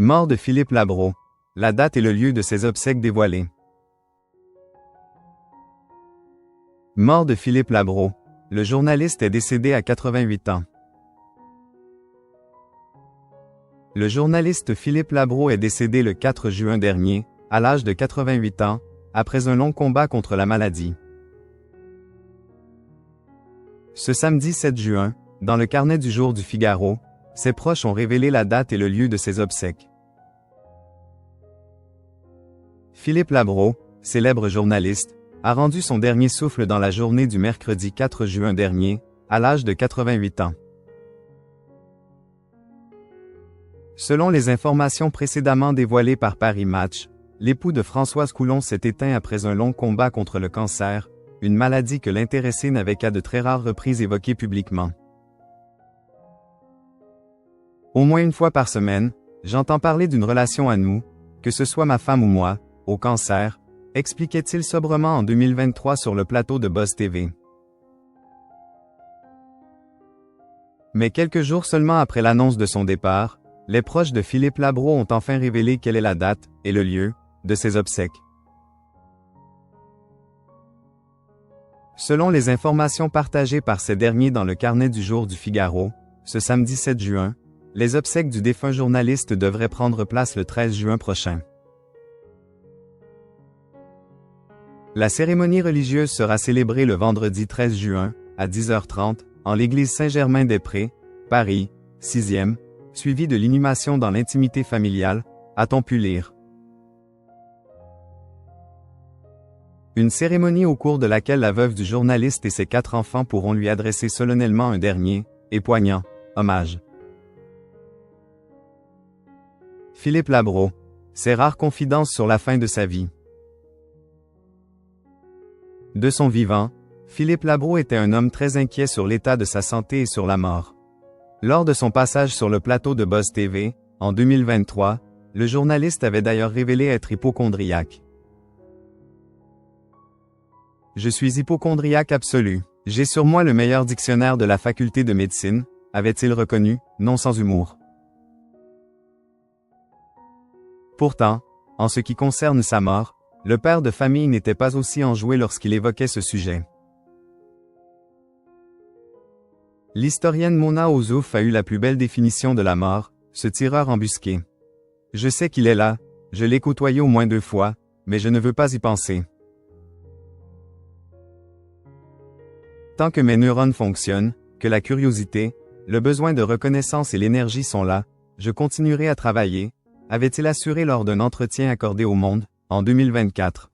Mort de Philippe Labro. La date et le lieu de ses obsèques dévoilés. Mort de Philippe Labro. Le journaliste est décédé à 88 ans. Le journaliste Philippe Labro est décédé le 4 juin dernier, à l'âge de 88 ans, après un long combat contre la maladie. Ce samedi 7 juin, dans le carnet du jour du Figaro, ses proches ont révélé la date et le lieu de ses obsèques. Philippe Labro, célèbre journaliste, a rendu son dernier souffle dans la journée du mercredi 4 juin dernier, à l'âge de 88 ans. Selon les informations précédemment dévoilées par Paris Match, l'époux de Françoise Coulon s'est éteint après un long combat contre le cancer, une maladie que l'intéressé n'avait qu'à de très rares reprises évoquée publiquement. Au moins une fois par semaine, j'entends parler d'une relation à nous, que ce soit ma femme ou moi, au cancer, expliquait-il sobrement en 2023 sur le plateau de Buzz TV. Mais quelques jours seulement après l'annonce de son départ, les proches de Philippe Labro ont enfin révélé quelle est la date, et le lieu, de ses obsèques. Selon les informations partagées par ces derniers dans le carnet du jour du Figaro, ce samedi 7 juin, les obsèques du défunt journaliste devraient prendre place le 13 juin prochain. La cérémonie religieuse sera célébrée le vendredi 13 juin, à 10h30, en l'église Saint-Germain-des-Prés, Paris, 6e, suivie de l'inhumation dans l'intimité familiale, a-t-on pu lire. Une cérémonie au cours de laquelle la veuve du journaliste et ses 4 enfants pourront lui adresser solennellement un dernier, et poignant, hommage. Philippe Labro. Ses rares confidences sur la fin de sa vie. De son vivant, Philippe Labro était un homme très inquiet sur l'état de sa santé et sur la mort. Lors de son passage sur le plateau de Buzz TV, en 2023, le journaliste avait d'ailleurs révélé être hypocondriaque. Je suis hypocondriaque absolu. J'ai sur moi le meilleur dictionnaire de la faculté de médecine, avait-il reconnu, non sans humour. Pourtant, en ce qui concerne sa mort, le père de famille n'était pas aussi enjoué lorsqu'il évoquait ce sujet. L'historienne Mona Ozouf a eu la plus belle définition de la mort, ce tireur embusqué. Je sais qu'il est là, je l'ai côtoyé au moins 2 fois, mais je ne veux pas y penser. Tant que mes neurones fonctionnent, que la curiosité, le besoin de reconnaissance et l'énergie sont là, je continuerai à travailler, avait-il assuré lors d'un entretien accordé au Monde, en 2024.